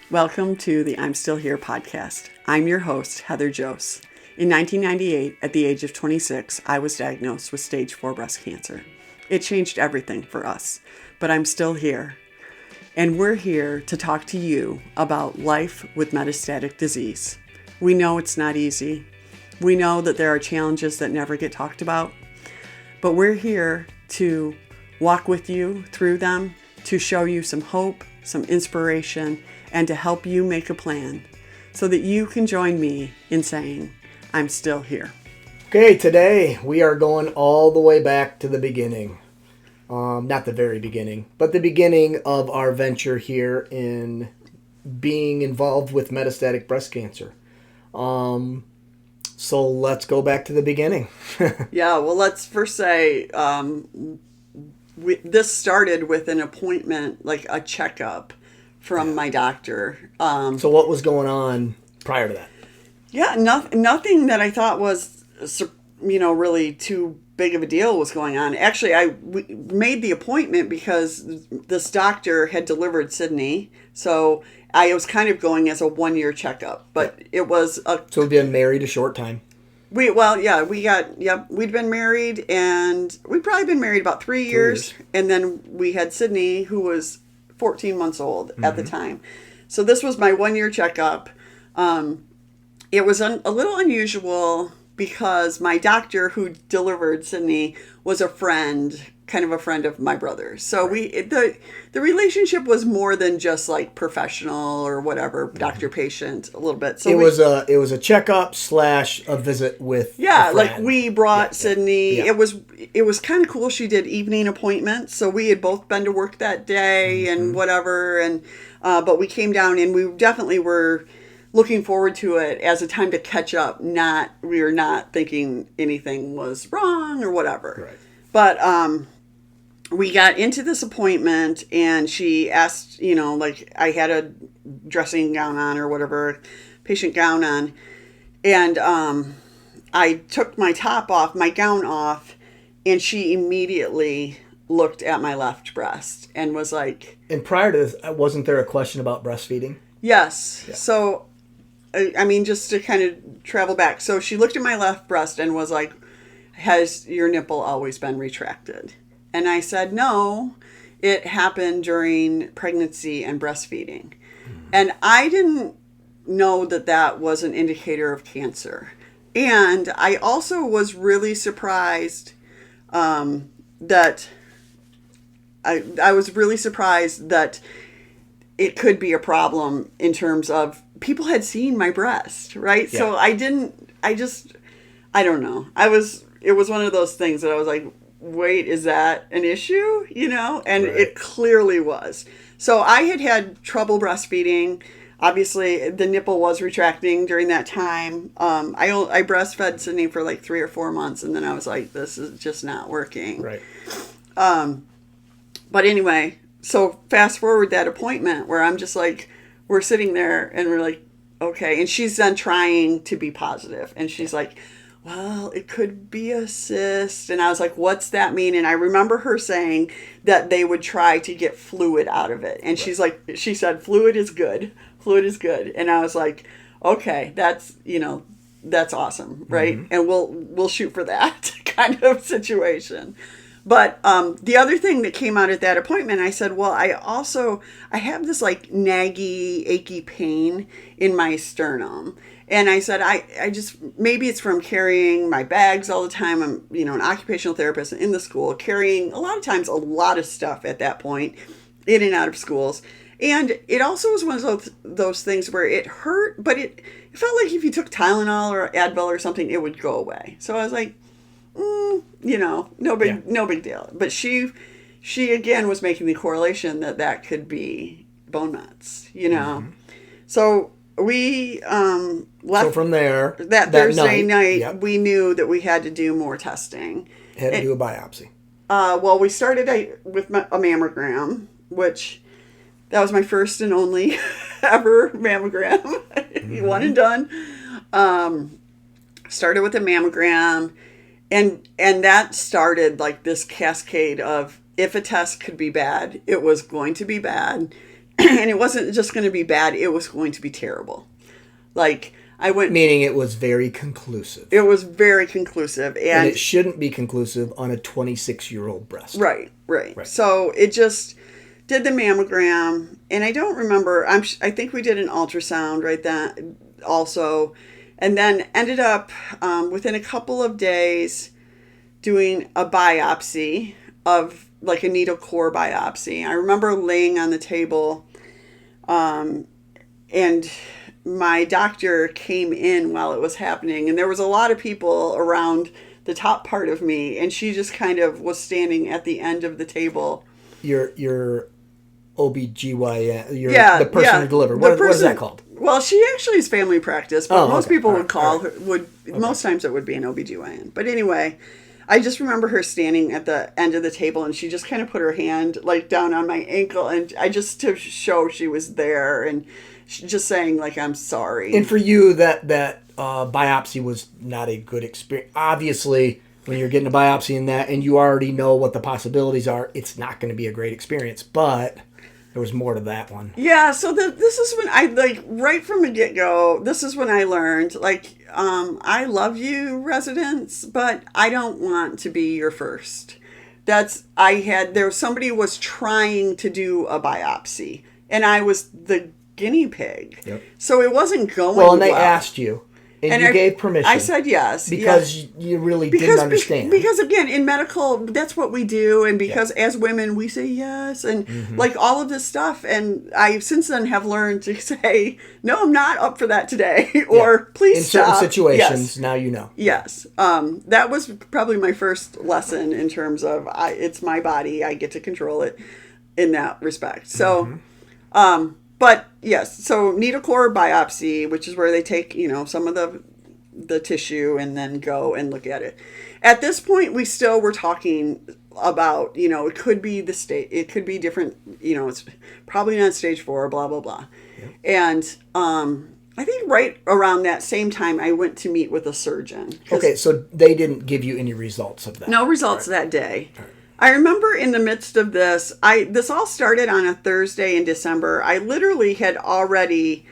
Welcome to the I'm Still Here podcast. I'm your host, Heather Jose. In 1998, at the age of 26, I was diagnosed with stage 4 breast cancer. It changed everything for us, but I'm still here. And we're here to talk to you about life with metastatic disease. We know it's not easy. We know that there are challenges that never get talked about, but we're here to walk with you through them, to show you some hope, some inspiration, and to help you make a plan so that you can join me in saying, I'm still here. Okay, today we are going all the way back to the beginning. Not the very beginning, but the beginning of our venture here in being involved with metastatic breast cancer. So let's go back to the beginning. Yeah, well, let's first say this started with an appointment, like a checkup from my doctor. So what was going on prior to that? Yeah, nothing that I thought was, really too big of a deal was going on. Actually, we made the appointment because this doctor had delivered Sydney, so I was kind of going as a 1-year checkup. But it was So we've been married a short time. We'd been married, and we'd probably been married about 3 years. And then we had Sydney, who was 14 months old at the time. So this was my 1-year checkup. It was a little unusual because my doctor who delivered Sydney was kind of a friend of my brother. So the relationship was more than just like professional or whatever, doctor-patient a little bit. So it was a checkup / a visit with a like friend. we brought Sydney. Yeah. It was kind of cool. She did evening appointments, so we had both been to work that day and whatever. And but we came down, and we definitely were looking forward to it as a time to catch up. We were not thinking anything was wrong or whatever. Right. But we got into this appointment, and she asked, I had a dressing gown on or whatever, patient gown on, and I took my gown off, and she immediately looked at my left breast and was like... And prior to this, wasn't there a question about breastfeeding? Yes. Yeah. So, just to kind of travel back. So she looked at my left breast and was like, has your nipple always been retracted? And I said, no, it happened during pregnancy and breastfeeding. And I didn't know that was an indicator of cancer. And I also was really surprised that I was really surprised that it could be a problem in terms of people had seen my breast, right? Yeah. So I don't know. It was one of those things that I was like, wait, is that an issue? And Right. It clearly was. So I had trouble breastfeeding. Obviously, the nipple was retracting during that time. I breastfed Sydney for like 3 or 4 months, and then I was like, this is just not working. Right. But anyway, so fast forward that appointment where I'm just like, we're sitting there and we're like, okay. And she's then trying to be positive. And she's like, well, it could be a cyst. And I was like, what's that mean? And I remember her saying that they would try to get fluid out of it. And she said, fluid is good. Fluid is good. And I was like, okay, that's awesome. Right. Mm-hmm. And we'll shoot for that kind of situation. But the other thing that came out at that appointment, I said, well, I have this like naggy, achy pain in my sternum. And I said, I just, maybe it's from carrying my bags all the time. I'm, an occupational therapist in the school, carrying a lot of times a lot of stuff at that point in and out of schools. And it also was one of those things where it hurt, but it felt like if you took Tylenol or Advil or something, it would go away. So I was like, no big deal. But she again was making the correlation that could be bone mets, Mm-hmm. So we left. So from there, that Thursday night, yep. We knew that we had to do more testing. Had to do a biopsy. Well, we started with a mammogram, which that was my first and only ever mammogram. Mm-hmm. One and done. Started with a mammogram. And that started like this cascade of if a test could be bad, it was going to be bad. and it wasn't just going to be bad, it was going to be terrible. Like, I went... Meaning it was very conclusive. It was very conclusive. And it shouldn't be conclusive on a 26-year-old breast. Right. So it just did the mammogram, and I don't remember, I think we did an ultrasound right then also, and then ended up within a couple of days doing a biopsy of, like, a needle core biopsy. I remember laying on the table, and my doctor came in while it was happening, and there was a lot of people around the top part of me, and she just kind of was standing at the end of the table. Your OBGYN, the person who delivered. What is that called? Well, she actually is family practice, but most people would call her, Okay. Most times it would be an OBGYN. But anyway, I just remember her standing at the end of the table, and she just kind of put her hand, like, down on my ankle, and I just, to show she was there, and just saying, like, I'm sorry. And for you, that biopsy was not a good experience. Obviously, when you're getting a biopsy in that, and you already know what the possibilities are, it's not going to be a great experience. But there was more to that one. Yeah, so this is when I, like, right from the get-go, this is when I learned, like, I love you, residents, but I don't want to be your first. Somebody was trying to do a biopsy, and I was the guinea pig. Yep. So it wasn't going well. And they asked you, and you gave permission. I said yes. Because you really didn't understand. Because, again, in medical, that's what we do, and because as women, we say yes, and like all of this stuff, and I since then have learned to say, no, I'm not up for that today, or please stop. In certain situations, now you know. Yes. That was probably my first lesson in terms of, it's my body, I get to control it in that respect. So, but yes, so needle core biopsy, which is where they take, some of the tissue and then go and look at it. At this point, we still were talking about, it could be it could be different, it's probably not stage 4, blah, blah, blah. Yep. And I think right around that same time, I went to meet with a surgeon. Okay, so they didn't give you any results of that. No results that day. Right. I remember in the midst of this, this all started on a Thursday in December. I literally had already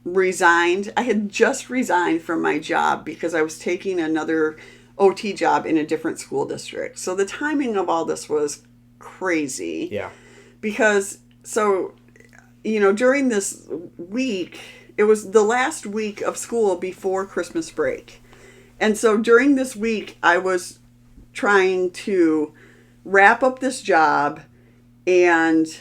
resigned. I had just resigned from my job because I was taking another OT job in a different school district. So the timing of all this was crazy. Yeah. Because, during this week, it was the last week of school before Christmas break. And so during this week, I was trying to wrap up this job and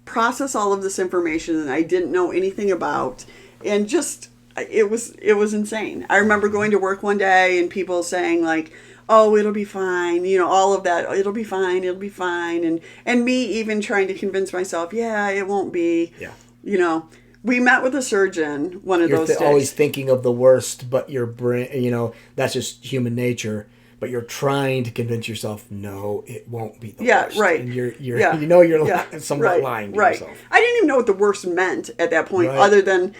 process all of this information that I didn't know anything about, and just it was insane. I remember going to work one day and people saying, like, oh, it'll be fine, all of that, it'll be fine, and me even trying to convince myself, yeah, it won't be. We met with a surgeon one of those days. You're always thinking of the worst, but your brain, that's just human nature. But you're trying to convince yourself, no, it won't be the worst. Yeah, right. And you're somewhat lying to yourself. I didn't even know what the worst meant at that point, other than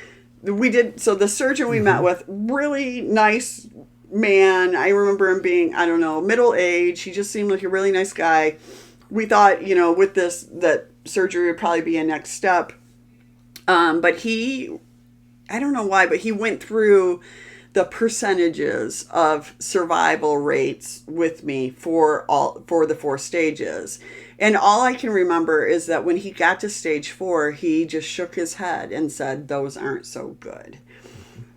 so the surgeon we met with, really nice man. I remember him being, I don't know, middle age. He just seemed like a really nice guy. We thought, with this, that surgery would probably be a next step. But I don't know why, but he went through the percentages of survival rates with me for the 4 stages. And all I can remember is that when he got to stage 4, he just shook his head and said, those aren't so good.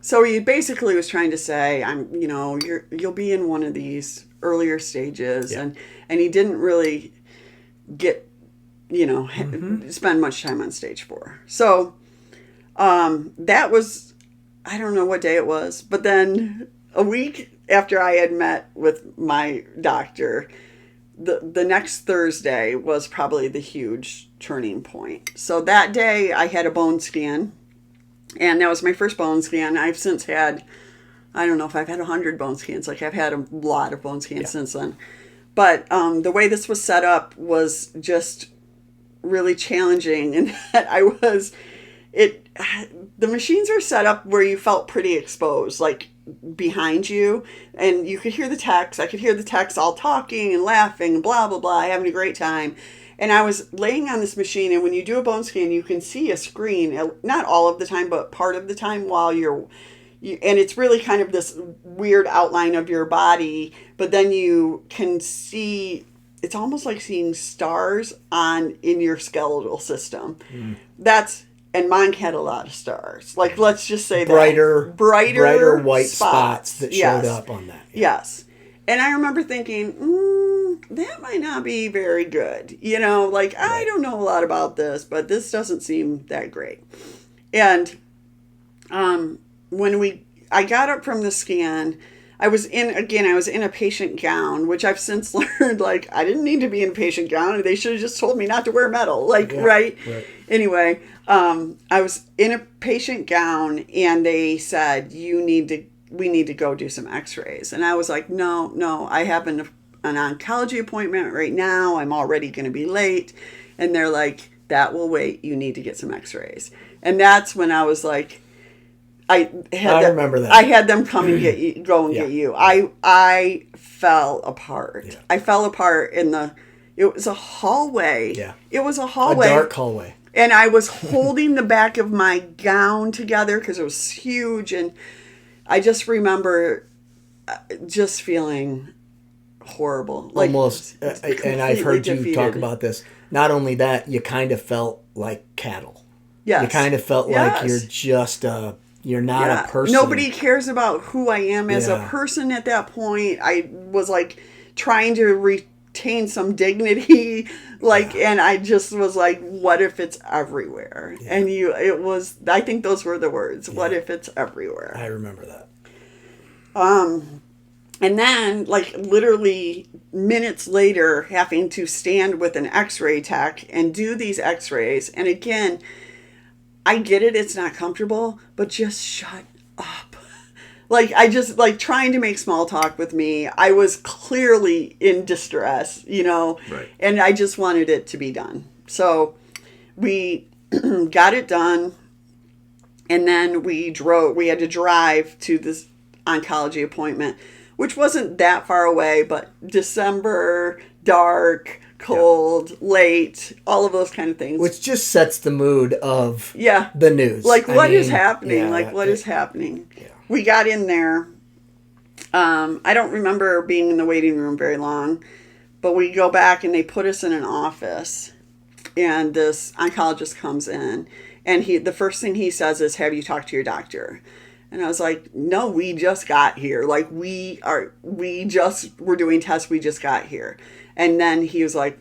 So he basically was trying to say, you'll be in one of these earlier stages. Yeah. And he didn't really get, spend much time on stage 4. So, that was, I don't know what day it was, but then a week after I had met with my doctor, the next Thursday was probably the huge turning point. So that day I had a bone scan, and that was my first bone scan. I've since had, I don't know if I've had 100 bone scans. Like, I've had a lot of bone scans since then. But the way this was set up was just really challenging, and that the machines are set up where you felt pretty exposed, like behind you, and you could hear the techs. I could hear the techs all talking and laughing and blah, blah, blah, having a great time. And I was laying on this machine, and when you do a bone scan, you can see a screen, not all of the time, but part of the time while and it's really kind of this weird outline of your body, but then you can see, it's almost like seeing stars in your skeletal system. And mine had a lot of stars. Like, let's just say brighter white spots that showed up on that. Yes. And I remember thinking, that might not be very good. You know, like, I don't know a lot about this, but this doesn't seem that great. And when I got up from the scan, I was in a patient gown, which I've since learned, like, I didn't need to be in a patient gown. They should have just told me not to wear metal. Like, right? Anyway, I was in a patient gown, and they said, we need to go do some x-rays. And I was like, no, I have an oncology appointment right now. I'm already going to be late. And they're like, that will wait. You need to get some x-rays. And that's when I was like, I remember that. I had them come and get you, get you. I fell apart. Yeah. I fell apart it was a hallway. Yeah. It was a hallway. A dark hallway. And I was holding the back of my gown together because it was huge. And I just remember just feeling horrible. Like, almost. And I've heard defeated. You talk about this. Not only that, you kind of felt like cattle. Yes. You kind of felt like you're just you're not a person. Nobody cares about who I am as a person at that point. I was like trying to retain some dignity, and I just was like, what if it's everywhere? Yeah. And I think those were the words. Yeah. What if it's everywhere? I remember that. And then, like, literally minutes later, having to stand with an x-ray tech and do these x-rays. And again, I get it, it's not comfortable, but just shut up. Like, I just, like, trying to make small talk with me. I was clearly in distress, right. And I just wanted it to be done. So we got it done, and then we had to drive to this oncology appointment, which wasn't that far away, but December, dark, cold, late, all of those kind of things. Which just sets the mood of the news. Like, what is happening? What is happening? Yeah. We got in there. I don't remember being in the waiting room very long, but we go back and they put us in an office, and this oncologist comes in, and the first thing he says is, have you talked to your doctor? And I was like, no, we just got here. Like, we're doing tests. We just got here. And then he was like,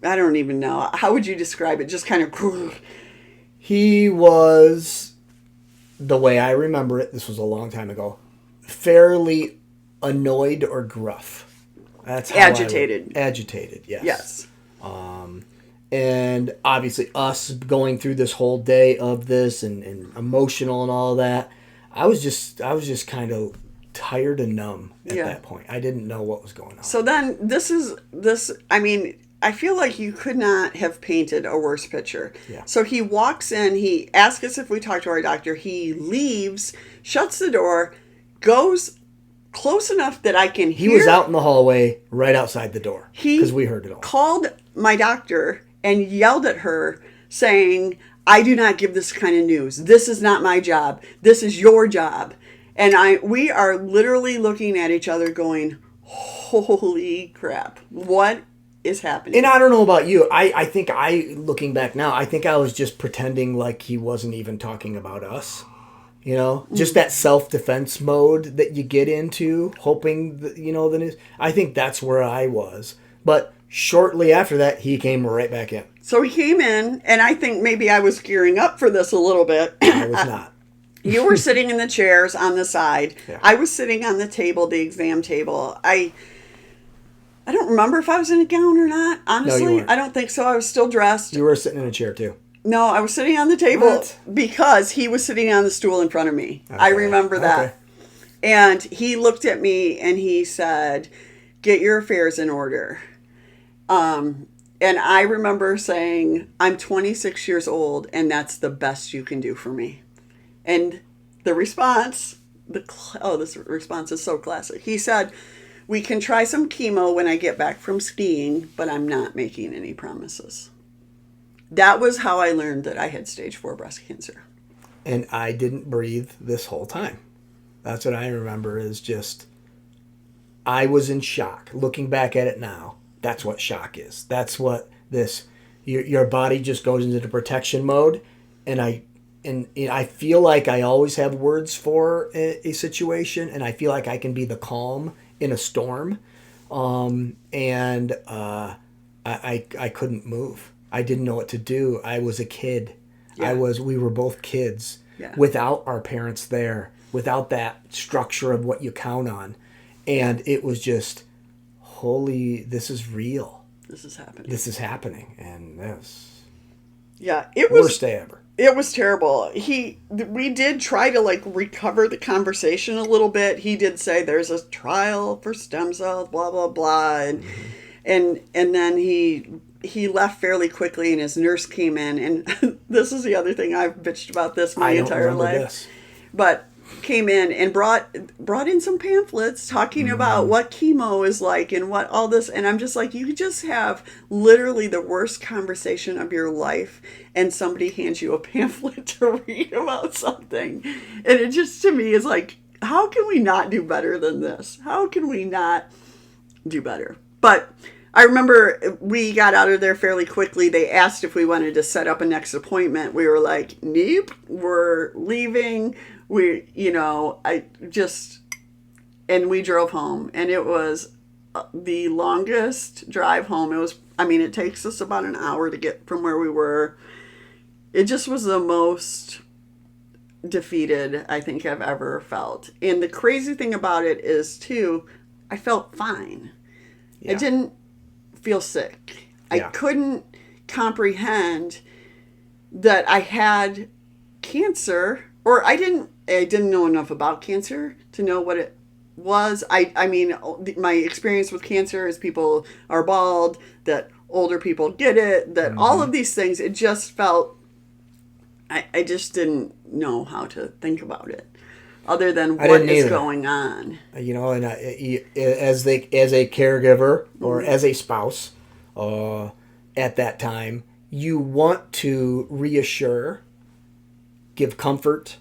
I don't even know. How would you describe it? Just kind of. He was, the way I remember it, this was a long time ago, fairly annoyed or gruff. That's how agitated. Agitated, yes. Yes. And obviously us going through this whole day of this and emotional and all that, I was just kind of tired and numb at that point. I didn't know what was going on. So then I feel like you could not have painted a worse picture. Yeah. So he walks in, he asks us if we talk to our doctor, he leaves, shuts the door, goes close enough that I can hear. He was out in the hallway right outside the door because we heard it all. Called my doctor and yelled at her saying, I do not give this kind of news. This is not my job. This is your job. And we are literally looking at each other going, holy crap, what is happening? And I don't know about you. I think looking back now, I think I was just pretending like he wasn't even talking about us. Just that self-defense mode that you get into, hoping that, the news. I think that's where I was. But shortly after that, he came right back in. So he came in, and I think maybe I was gearing up for this a little bit. I was not. You were sitting in the chairs on the side. Yeah. I was sitting on the table, the exam table. I don't remember if I was in a gown or not, honestly. No, you weren't. I don't think so. I was still dressed. You were sitting in a chair, too. No, I was sitting on the table because he was sitting on the stool in front of me. Okay. I remember that. Okay. And he looked at me and he said, get your affairs in order. And I remember saying, I'm 26 years old, and that's the best you can do for me. And the response, this response is so classic. He said, we can try some chemo when I get back from skiing, but I'm not making any promises. That was how I learned that I had stage 4 breast cancer. And I didn't breathe this whole time. That's what I remember is just, I was in shock. Looking back at it now, that's what shock is. That's what your body just goes into the protection mode. And I feel like I always have words for a situation, and I feel like I can be the calm in a storm. I couldn't move. I didn't know what to do. I was a kid. Yeah. We were both kids without our parents there, without that structure of what you count on. And it was just, holy, this is real. This is happening. And this. Yeah, it was worst day ever. It was terrible. We did try to recover the conversation a little bit. He did say there's a trial for stem cells, blah blah blah, and then he left fairly quickly, and his nurse came in, and this is the other thing I've bitched about this my entire life. But came in and brought in some pamphlets talking about what chemo is like and what all this, and I'm just like, you just have literally the worst conversation of your life and somebody hands you a pamphlet to read about something, and it just to me is like, how can we not do better than this? How can we not do better? But I remember we got out of there fairly quickly. They asked if we wanted to set up a next appointment. We were like, nope, we're leaving. And we drove home, and it was the longest drive home. It takes us about an hour to get from where we were. It just was the most defeated I think I've ever felt. And the crazy thing about it is, too, I felt fine. Yeah. I didn't feel sick. Yeah. I couldn't comprehend that I had cancer, or I didn't know enough about cancer to know what it was. My experience with cancer is people are bald, that older people get it, that all of these things, it just felt, I just didn't know how to think about it other than what is going on. And as a caregiver or as a spouse at that time, you want to reassure, give comfort,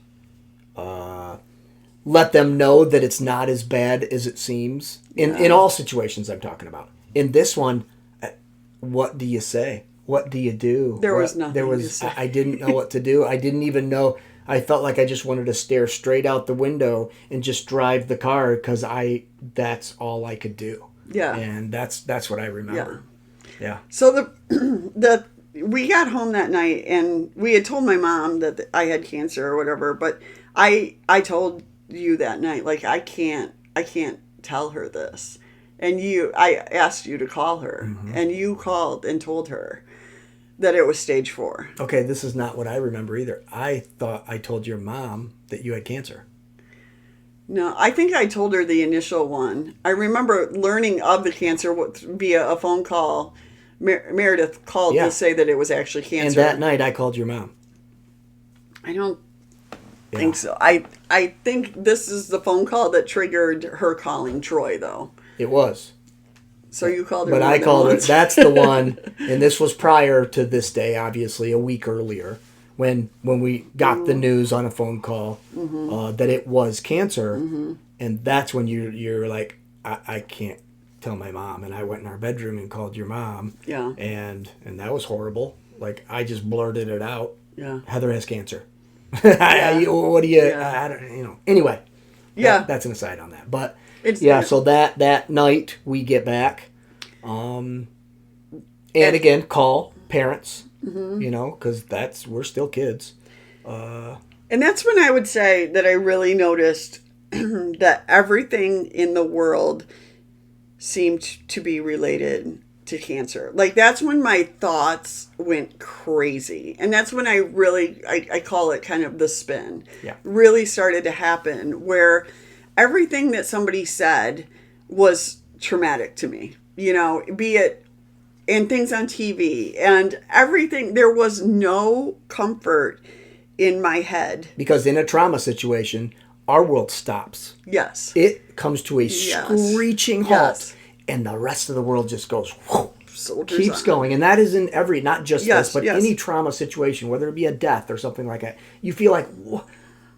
let them know that it's not as bad as it seems. In all situations I'm talking about. In this one, what do you say? What do you do? There was nothing to say. I didn't know what to do. I didn't even know. I felt like I just wanted to stare straight out the window and just drive the car because that's all I could do. Yeah. And that's what I remember. Yeah. So we got home that night, and we had told my mom that I had cancer or whatever, but I told you that night, I can't tell her this. And I asked you to call her, and you called and told her that it was stage 4. Okay, this is not what I remember either. I thought I told your mom that you had cancer. No, I think I told her the initial one. I remember learning of the cancer via a phone call. Meredith called to say that it was actually cancer. And that night I called your mom. I don't think so. I think this is the phone call that triggered her calling Troy, though. It was. So you called her. But I called her. That's the one. And this was prior to this day, obviously, a week earlier, when we got the news on a phone call that it was cancer. And that's when you're like, I can't tell my mom. And I went in our bedroom and called your mom. Yeah. And that was horrible. I just blurted it out. Yeah. Heather has cancer. What do you? I don't. Anyway. Yeah. That's an aside on that, but. So that night we get back, and again call parents, because we're still kids, and that's when I would say that I really noticed that everything in the world seemed to be related to cancer. That's when my thoughts went crazy, and that's when I call it kind of the spin. Really started to happen, where everything that somebody said was traumatic to me, be it in things on TV and everything. There was no comfort in my head. Because in a trauma situation, our world stops. Yes. It comes to a screeching halt, Yes. and the rest of the world just goes, whoa, Soldiers keeps on. going. And that is in every, not just Yes, this, but yes. any trauma situation, whether it be a death or something like that. You feel like,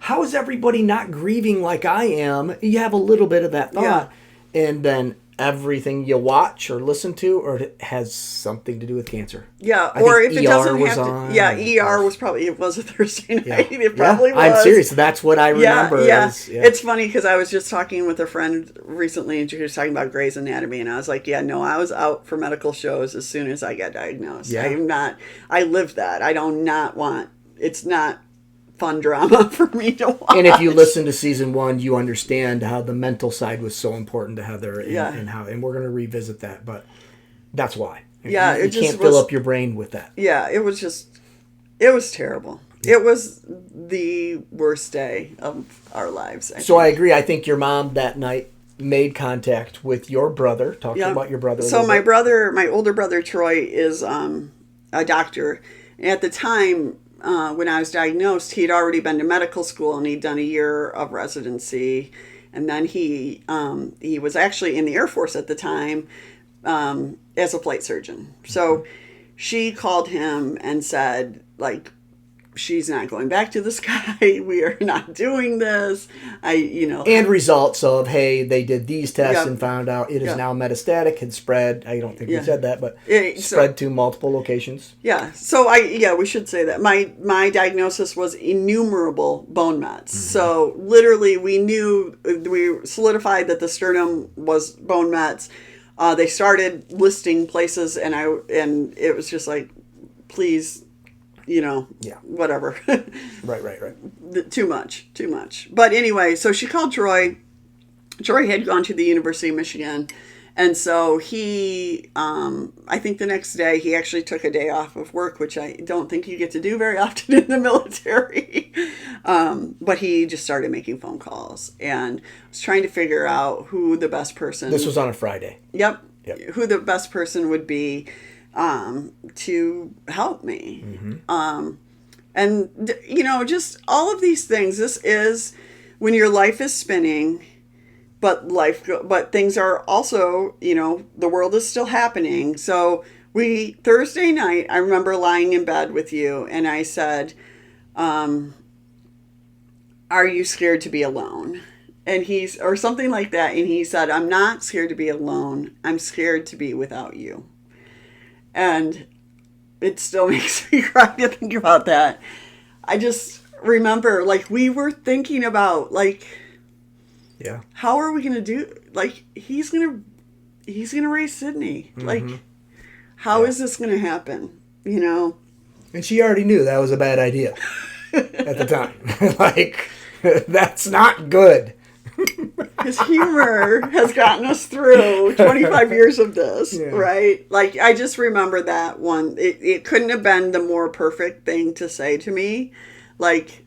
how is everybody not grieving like I am? You have a little bit of that thought. And then everything you watch or listen to or it has something to do with cancer. Yeah, I or think if it ER doesn't was have to. on, Yeah, ER was probably, it was a Thursday night. It probably was. I'm serious. That's what I remember. Yeah. Is, It's funny because I was just talking with a friend recently and she was talking about Grey's Anatomy and I was like, yeah, no, I was out for medical shows as soon as I got diagnosed. Yeah. I live that. I don't not want, it's not fun drama for me to watch. And if you listen to season 1, you understand how the mental side was so important to Heather and we're going to revisit that, but that's why. Yeah, you can't fill up your brain with that. Yeah, it was terrible. It was the worst day of our lives. I agree. I think your mom that night made contact with your brother. Talk about your brother. So my older brother Troy is a doctor. At the time when I was diagnosed, he'd already been to medical school and he'd done a year of residency, and then he was actually in the Air Force at the time as a flight surgeon. So she called him and said, like, she's not going back to the sky. We are not doing this. And results of, hey, they did these tests and found out it is now metastatic, had spread. I don't think we said that, but spread to multiple locations. Yeah. So we should say that my diagnosis was innumerable bone mets. Mm-hmm. So literally we solidified that the sternum was bone mets. They started listing places and it was just like, please, whatever. Right. Too much. But anyway, so she called Troy. Troy had gone to the University of Michigan. And so he, I think the next day, he actually took a day off of work, which I don't think you get to do very often in the military. But he just started making phone calls and was trying to figure out who the best person. This was on a Friday. Yep. Who the best person would be to help me. Mm-hmm. And, just all of these things. This is when your life is spinning, but things are also, the world is still happening. So Thursday night, I remember lying in bed with you and I said, are you scared to be alone? And or something like that. And he said, I'm not scared to be alone. I'm scared to be without you. And it still makes me cry to think about that. I just remember, we were thinking about, how are we going to do, he's going to raise Sydney. Mm-hmm. How is this going to happen, And she already knew that was a bad idea at the time. That's not good. His humor has gotten us through 25 years of this, right? I just remember that one. It couldn't have been the more perfect thing to say to me. This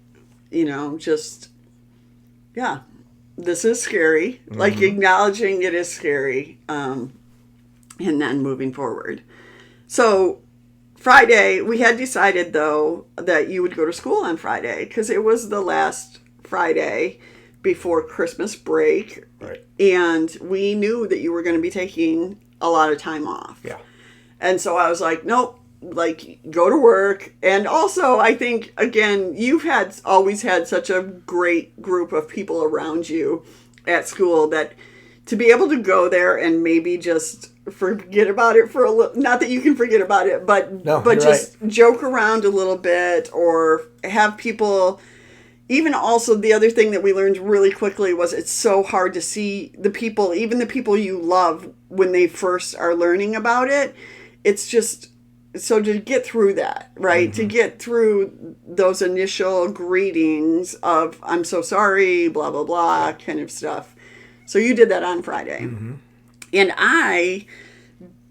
is scary. Mm-hmm. Acknowledging it is scary. And then moving forward. So Friday, we had decided, though, that you would go to school on Friday because it was the last Friday before Christmas break. Right. And we knew that you were going to be taking a lot of time off. Yeah. And so I was like, nope, go to work. And also, I think, again, you've always had such a great group of people around you at school that to be able to go there and maybe just forget about it for a little, not that you can forget about it, but just joke around a little bit or have people. Even also the other thing that we learned really quickly was it's so hard to see the people, even the people you love, when they first are learning about it. It's just, so to get through that, right? Mm-hmm. To get through those initial greetings of, I'm so sorry, blah, blah, blah, kind of stuff. So you did that on Friday. Mm-hmm. And I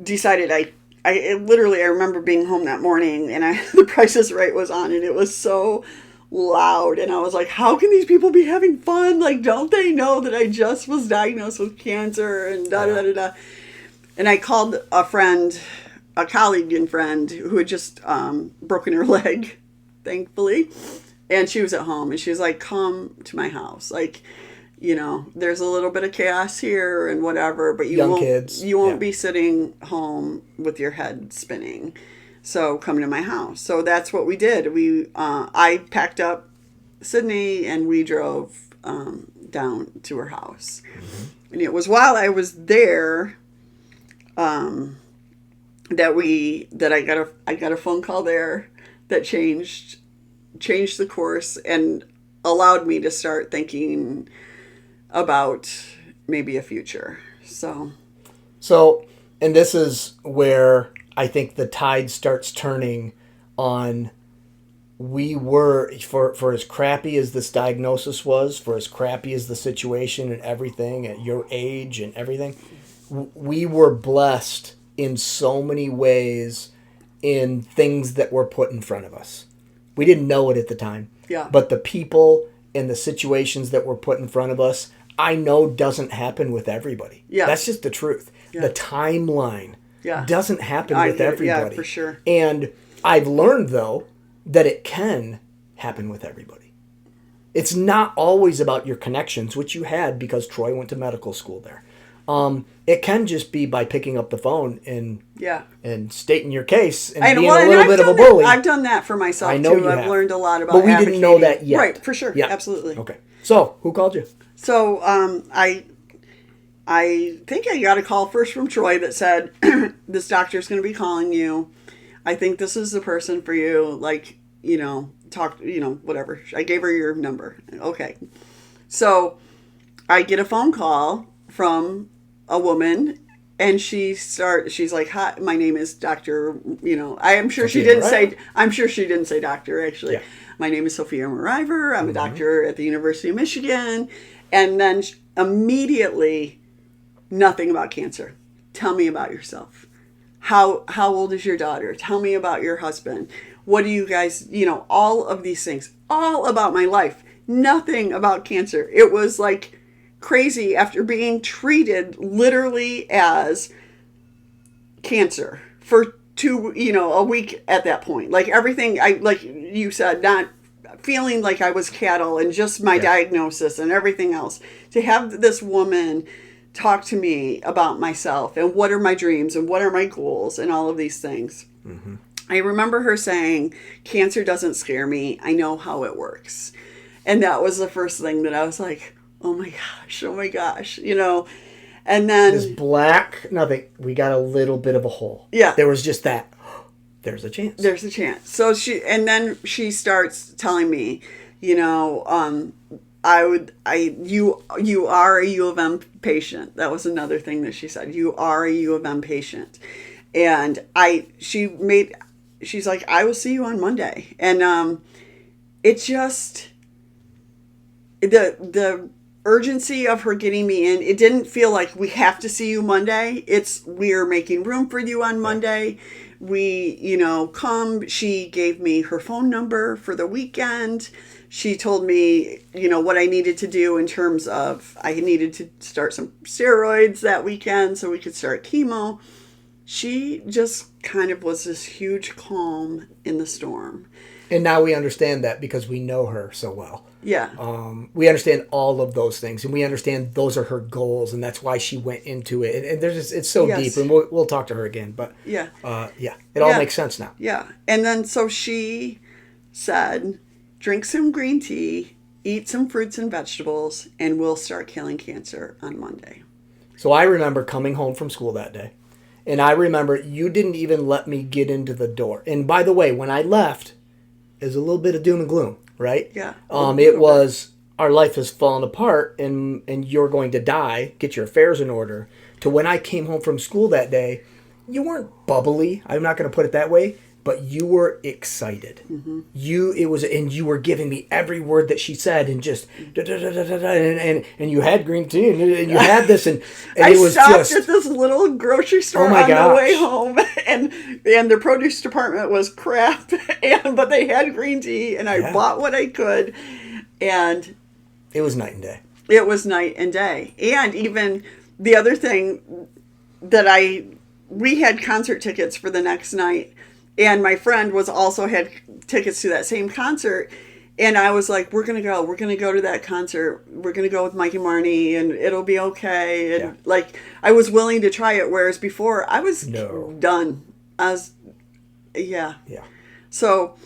decided I remember being home that morning and The Price is Right was on and it was so loud and I was like, how can these people be having fun? Don't they know that I just was diagnosed with cancer and da-da-da-da-da. And I called a colleague and friend who had just broken her leg, thankfully. And she was at home, and she was like, come to my house. Like, there's a little bit of chaos here and whatever, but Young kids. You won't be sitting home with your head spinning. So come to my house. So that's what we did. I packed up Sydney, and we drove down to her house. Mm-hmm. And it was while I was there that I got a phone call there that changed the course and allowed me to start thinking about maybe a future. So, and this is where I think the tide starts turning on. We were, for as crappy as this diagnosis was, for as crappy as the situation and everything at your age and everything, we were blessed in so many ways in things that were put in front of us. We didn't know it at the time. Yeah. But the people and the situations that were put in front of us, I know doesn't happen with everybody. Yeah. That's just the truth. Yeah. The timeline doesn't happen with everybody. Yeah, for sure. And I've learned, though, that it can happen with everybody. It's not always about your connections, which you had because Troy went to medical school there. It can just be by picking up the phone and stating your case and being a little bit of a bully. I've done that for myself, I know too. you I've have. learned a lot about But we didn't know that yet. Right, for sure. Yeah. Absolutely. Okay. So, who called you? So, I think I got a call first from Troy that said, this doctor's going to be calling you. I think this is the person for you. Like, talk, whatever. I gave her your number. Okay. So I get a phone call from a woman, and she's like, hi, my name is Dr. I'm sure she didn't say doctor, actually. Yeah. My name is Sophia Mariver. I'm a doctor at the University of Michigan. And then immediately, nothing about cancer. Tell me about yourself. How old is your daughter? Tell me about your husband. What do you guys, all of these things, all about my life. Nothing about cancer. It was like crazy after being treated literally as cancer for a week at that point. Like everything, like you said, not feeling like I was cattle and just my diagnosis and everything else. To have this woman talk to me about myself and what are my dreams and what are my goals and all of these things. Mm-hmm. I remember her saying, cancer doesn't scare me. I know how it works. And that was the first thing that I was like, oh my gosh, And then this black, nothing. We got a little bit of a hole. Yeah. There was just that. There's a chance. There's a chance. So she starts telling me, you are a U of M patient. That was another thing that she said. You are a U of M patient. And she's like, I will see you on Monday. And it just, the urgency of her getting me in, it didn't feel like we have to see you Monday. We're making room for you on Monday. We, come. She gave me her phone number for the weekend. She told me, what I needed to do in terms of I needed to start some steroids that weekend so we could start chemo. She just kind of was this huge calm in the storm. And now we understand that because we know her so well. Yeah. We understand all of those things, and we understand those are her goals, and that's why she went into it. And it's so deep, and we'll talk to her again. But it all makes sense now. Yeah. And then so she said, drink some green tea, eat some fruits and vegetables, and we'll start killing cancer on Monday. So I remember coming home from school that day, and I remember you didn't even let me get into the door. And by the way, when I left, it was a little bit of doom and gloom, right? Yeah. It was, our life has fallen apart, and you're going to die, get your affairs in order. To when I came home from school that day, you weren't bubbly. I'm not going to put it that way. But you were excited. Mm-hmm. And you were giving me every word that she said, and just and you had green tea, and you had this, and I it was stopped at this little grocery store on the way home, and the produce department was crap, but they had green tea, and I bought what I could, and it was night and day. It was night and day, and even the other thing that we had concert tickets for the next night. And my friend had tickets to that same concert. And I was like, we're going to go to that concert. We're going to go with Mike and Marnie and it'll be okay. And like, I was willing to try it. Whereas before I was done. I was, yeah. So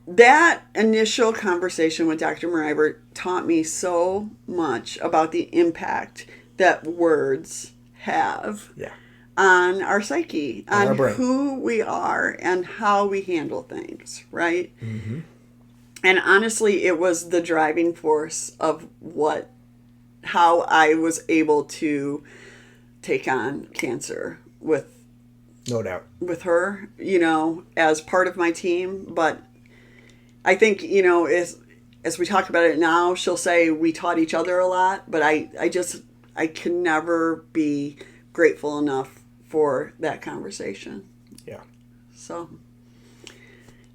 that initial conversation with Dr. Mariver taught me so much about the impact that words have on our psyche, on who we are and how we handle things, right? Mm-hmm. And honestly, it was the driving force of how I was able to take on cancer with, no doubt, with her, you know, as part of my team. But I think, you know, as we talk about it now, she'll say we taught each other a lot, but I can never be grateful enough for that conversation. Yeah. So,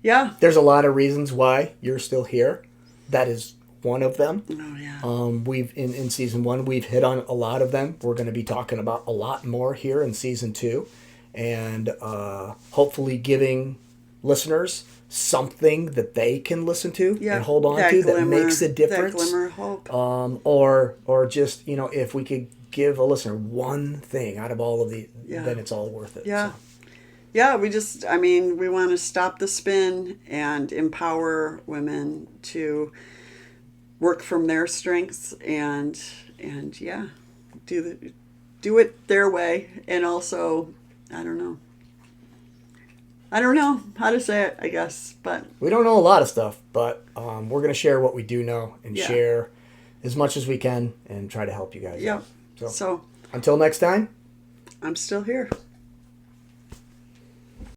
yeah. There's a lot of reasons why you're still here. That is one of them. Oh, yeah. We've in season 1, we've hit on a lot of them. We're going to be talking about a lot more here in season 2, and hopefully giving listeners something that they can listen to and hold on to that makes a difference. That glimmer of hope. Or just, you know, if we could give a listener one thing out of all of the, then it's all worth it. Yeah. So. Yeah, we want to stop the spin and empower women to work from their strengths and do it their way. And also, I don't know how to say it, I guess, but we don't know a lot of stuff, but we're going to share what we do know and share as much as we can and try to help you guys out. So until next time, I'm still here.